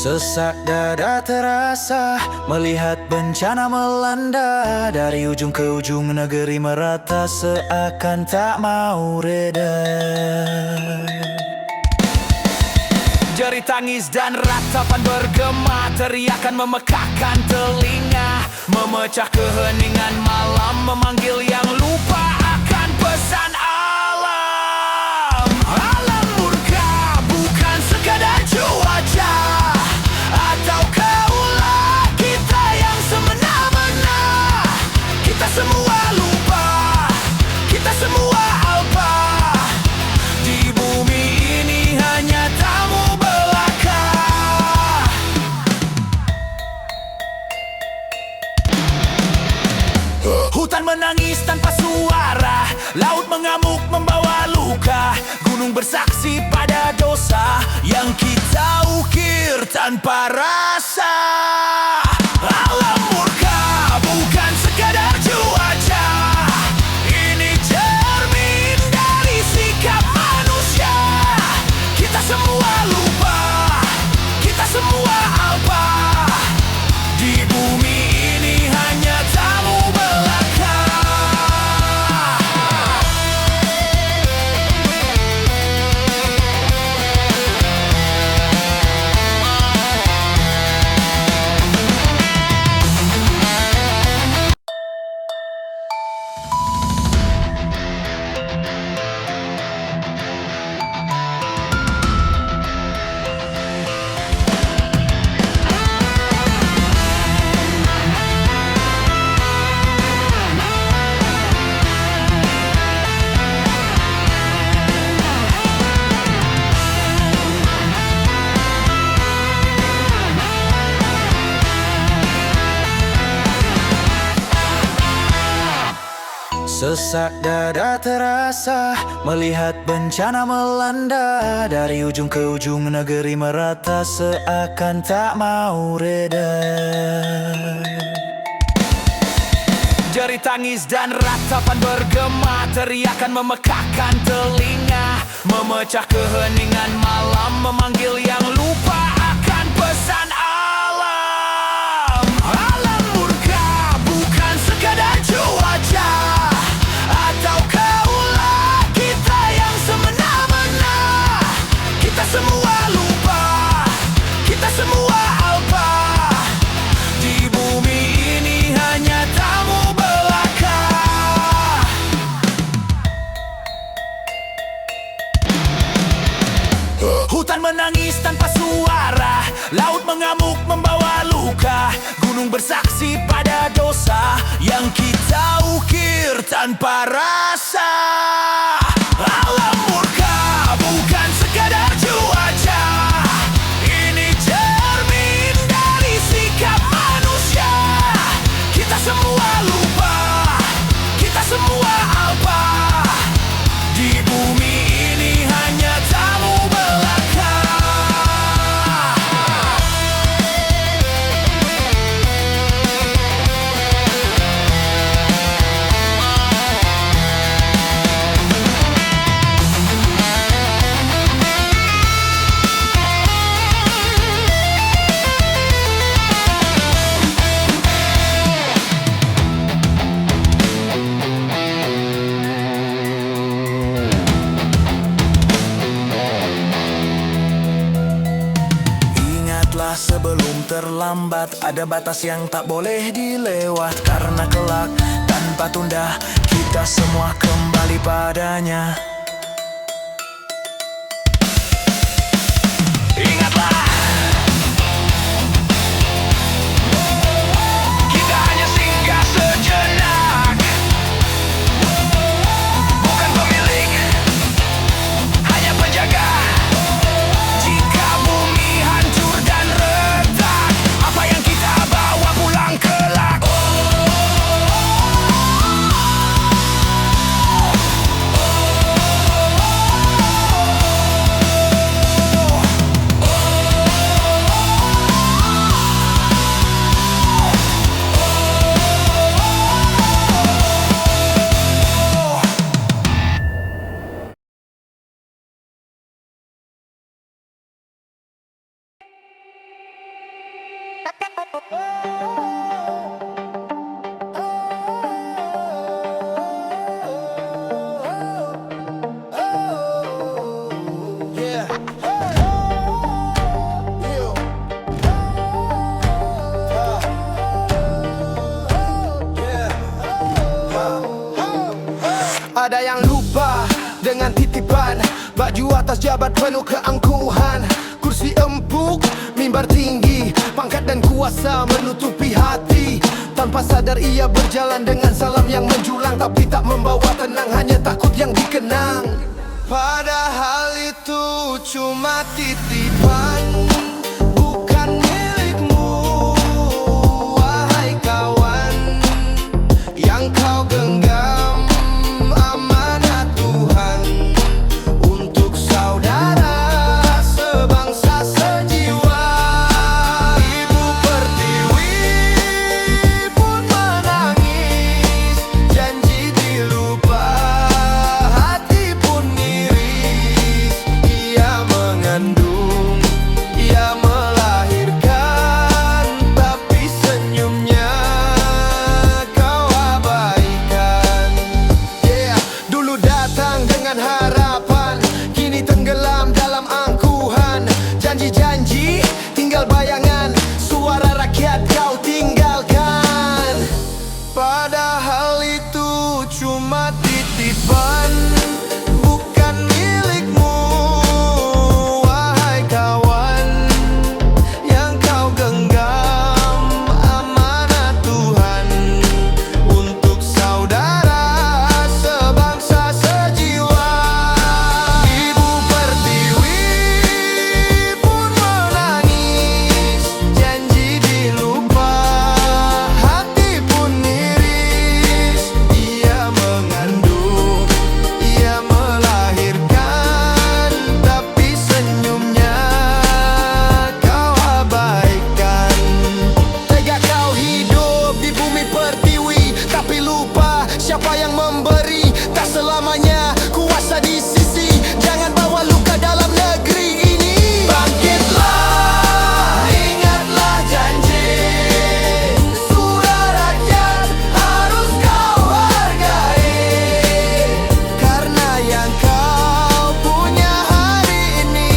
Sesak dada terasa melihat bencana melanda. Dari ujung ke ujung negeri merata seakan tak mau reda. Jerit tangis dan ratapan bergema, teriakan memekakkan telinga, memecah keheningan malam, memanggil yang lupa akan pesan alam. Alam murka bukan sekadar cuaca atau kaulah kita yang semena-mena. Kita semua lupa, kita semua alpa. Di bumi ini hanya tamu belaka. Hutan menangis tanpa suara, laut mengamuk membawa luka, gunung bersaksi pada dosa yang kita ukir tanpa rasa. Alam murka bukan sekadar cuaca, ini cermin dari sikap manusia. Kita semua lupa, kita semua alpa. Di bumi ini hanya tamu belaka. Sesak dada terasa melihat bencana melanda. Dari ujung ke ujung negeri merata seakan tak mau reda. Jerit tangis dan ratapan bergema, teriakan memekakkan telinga, memecah keheningan malam, memanggil yang lupa akan pesan alam. Alam murka bukan sekadar cuaca atau kaulah kita yang semena-mena. Kita semua lupa, kita semua alpa. Di bumi ini hanya tamu belaka. Hutan menangis tanpa suara, laut mengamuk membawa luka, gunung bersaksi pada dosa yang kita ukir tanpa rasa. Alam murka bukan sekadar cuaca, ini cermin dari sikap manusia. Kita semua lupa, kita semua alpa. Di bumi ini hanya tamu belaka. Sebelum terlambat, ada batas yang tak boleh dilewat. Karena kelak tanpa tunda kita semua kembali padanya. Ingatlah, kita hanya singgah sejenak, bukan pemilik, hanya penjaga. Jika bumi hancur dan retak, apa yang kita bawa pulang kelak? Maju atas jabat penuh keangkuhan, kursi empuk, mimbar tinggi, pangkat dan kuasa menutupi hati. Tanpa sadar ia berjalan dengan salam yang menjulang, tapi tak membawa tenang, hanya takut yang dikenang. Padahal itu cuma titipan, bukan milikmu, wahai kawan, yang kau genggam amanat Tuhan untuk saudara sebangsa sejiwa. Ibu Pertiwi pun menangis, janji dilupa, hati pun miris. Ia mengandung, ia melahirkan, tapi senyumnya kau abaikan. Dulu datang dengan harapan, kini tenggelam dalam angkuhan. Janji-janji tinggal bayangan, suara rakyat kau tinggalkan. Padahal itu cuma titipan, bukan milikmu, wahai kawan, yang kau genggam amanat Tuhan untuk saudara sebangsa sejiwa. Ibu Pertiwi pun menangis, janji dilupa, hati pun miris. Ia mengandung, ia melahirkan, tapi senyumnya kau abaikan. Tega kau hidup di bumi Pertiwi, tapi lupa siapa yang memberi. Tak selamanya kuasa di sisi, jangan bawa luka dalam negeri ini. Bangkitlah, ingatlah janji, suara rakyat harus kau hargai. Karena yang kau punya hari ini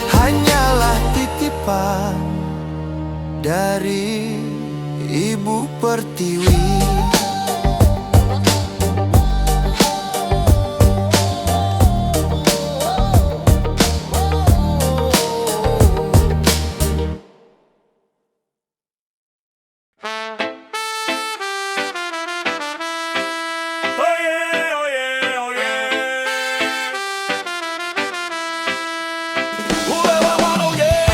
hanyalah titipan dari Ibu Pertiwi. Oh yeah, oh yeah, oh yeah. Oh, oh, oh, yeah.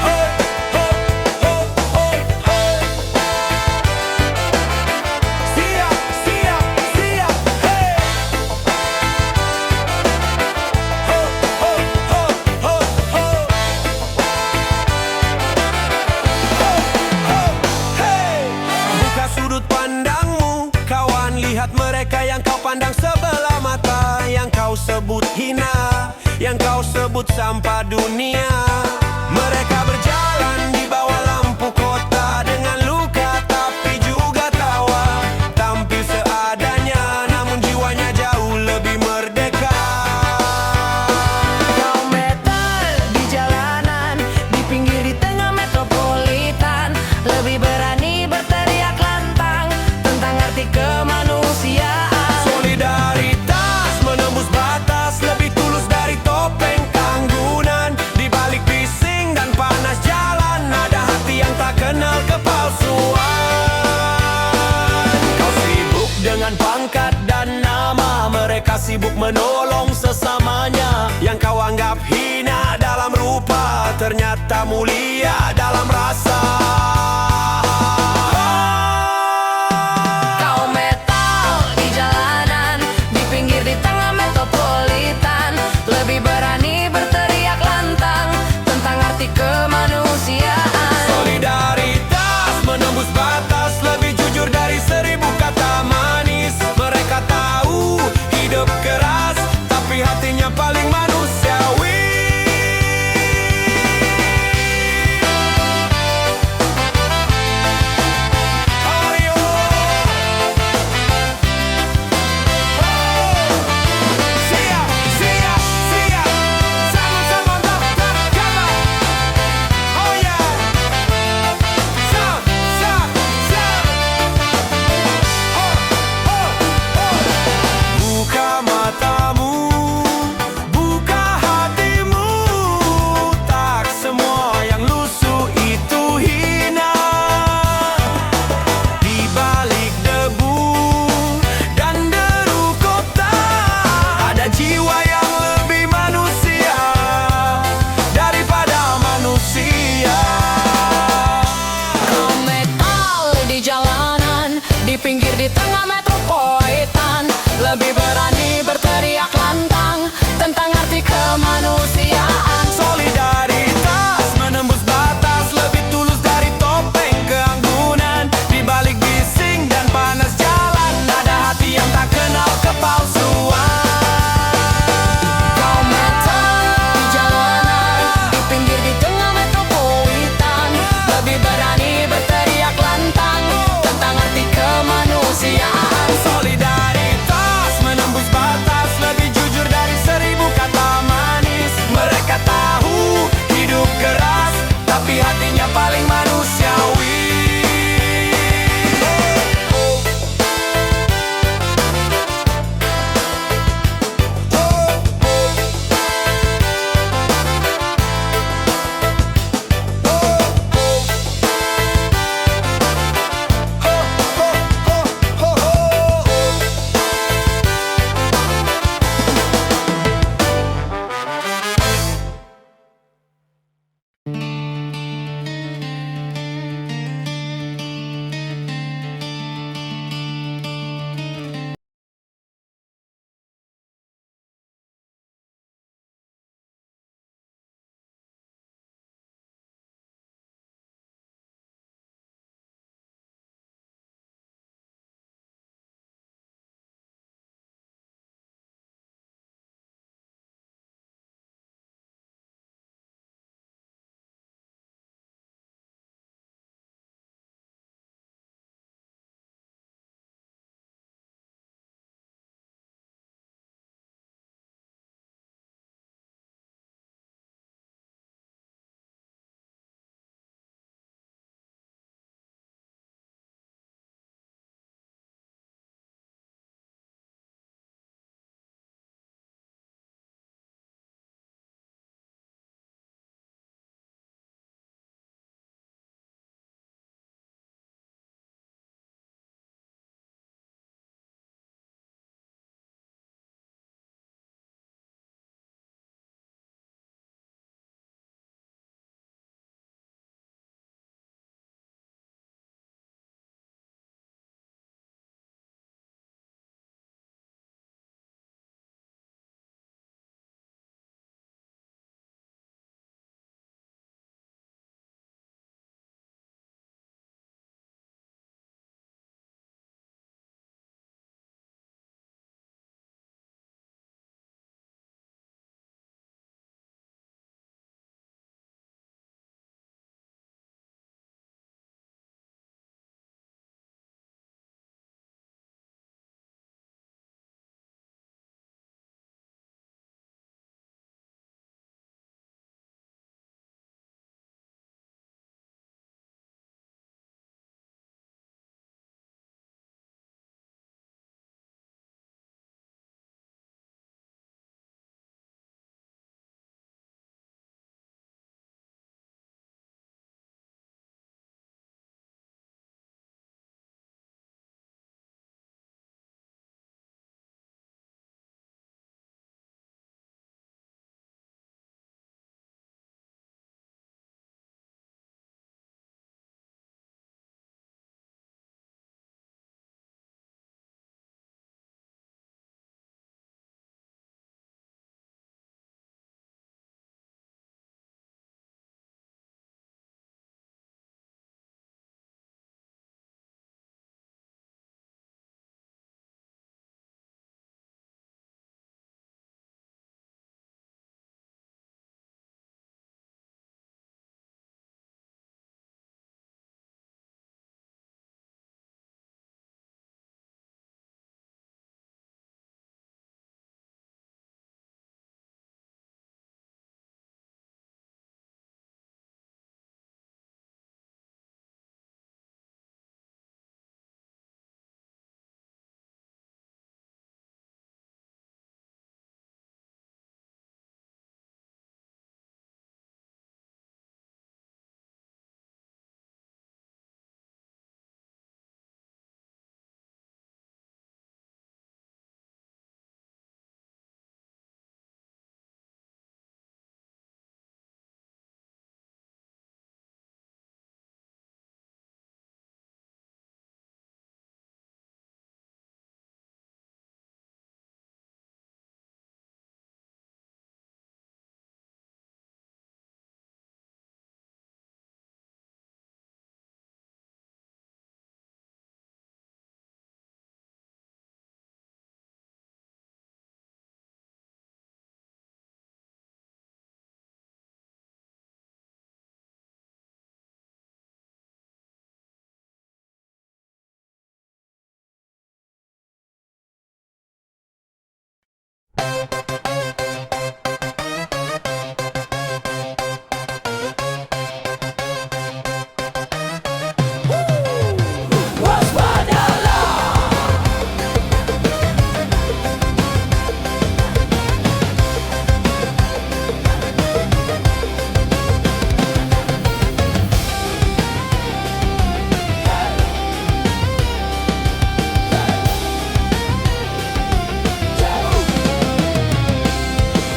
Hey, ho, ho, ho, hey. Siap, siap, siap, hey. Ho, ho, ho, ho, ho. Ho, ho, hey. Buka sudut pandangmu, kawan, lihat mereka yang kau pandang sebelah mata, yang kau sebut hina, yang kau sebut sampah dunia. Mereka berjalan di bawah lampu kota dengan luka tapi juga tawa, tampil seadanya namun jiwanya jauh lebih merdeka. Kau metal di jalanan, di pinggir di tengah metropolitan, lebih berani berteriak lantang tentang arti kemanusiaan. Solidaritas menembus batas, lebih tulus dari topeng tanggunan. Di balik bising dan panas jalan, ada hati yang tak kenal kepalsuan. Kau sibuk dengan pangkat dan nama, mereka sibuk menolong sesamanya. Yang kau anggap hina dalam rupa, ternyata mulia dalam rasa. Kau metal di jalanan, di pinggir di tengah metropolitan, lebih berani berteriak lantang tentang arti kemanusiaan. Solidaritas menembus batas, lebih jujur dari 1000 kata manis. Mereka tahu hidup keras, tapi hatinya paling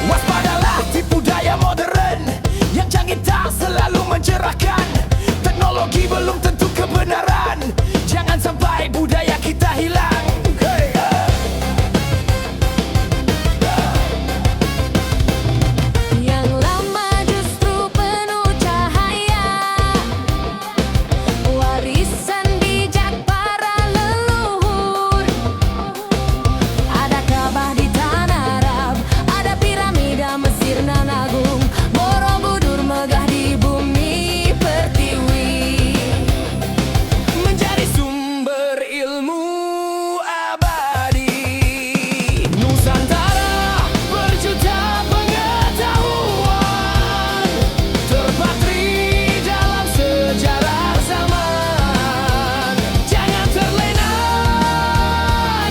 Waspadalah tipu daya modern yang canggih tak selalu mencerahkan. Teknologi belum tentu kebenaran. Jangan sampai budaya kita hilang. Hey. Yang lama justru penuh cahaya, warisan bijak para leluhur. Ada Ka'bah di tanah Arab, ada piramida Mesir nan agung, Borobudur megah di bumi pertiwi, Menjadi sumber ilmu abadi. Nusantara berjuta pengetahuan, terpatri dalam sejarah zaman. Jangan terlena,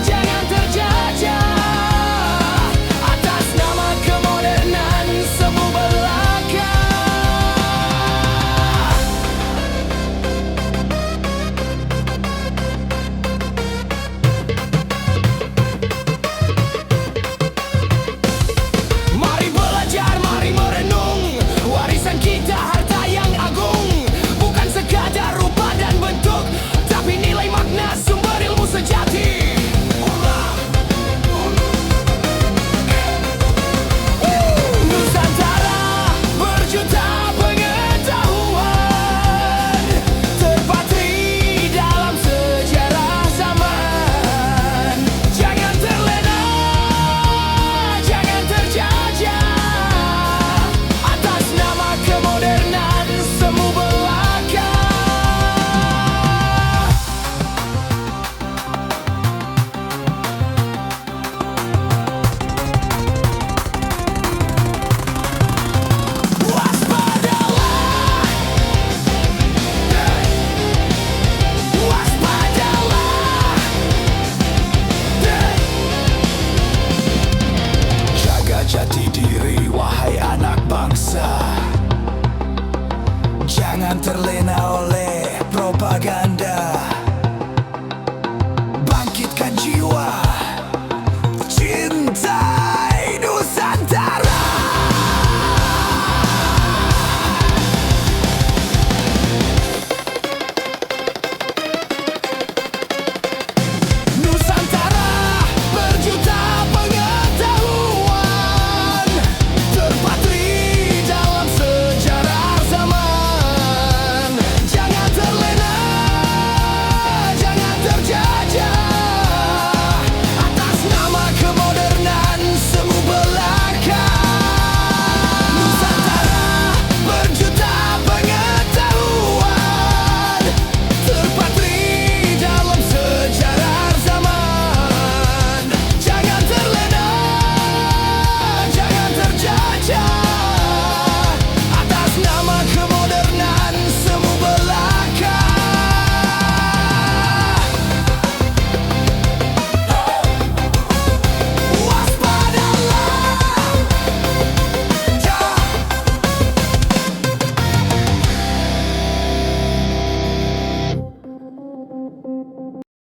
jangan terjajah atas nama kemodernan semu belaka. Mari belajar, mari merenung. Warisan kita harta yang agung, bukan sekadar rupa dan bentuk, tapi nilai makna sumber ilmu sejati. Nusantara berjuta pengetahuan, terpatri dalam sejarah zaman. Jangan terlena, jangan terjajah atas nama kemodernan semu belaka. Waspadalah, waspadalah. Jaga jati diri, wahai anak bangsa. Jangan terlena,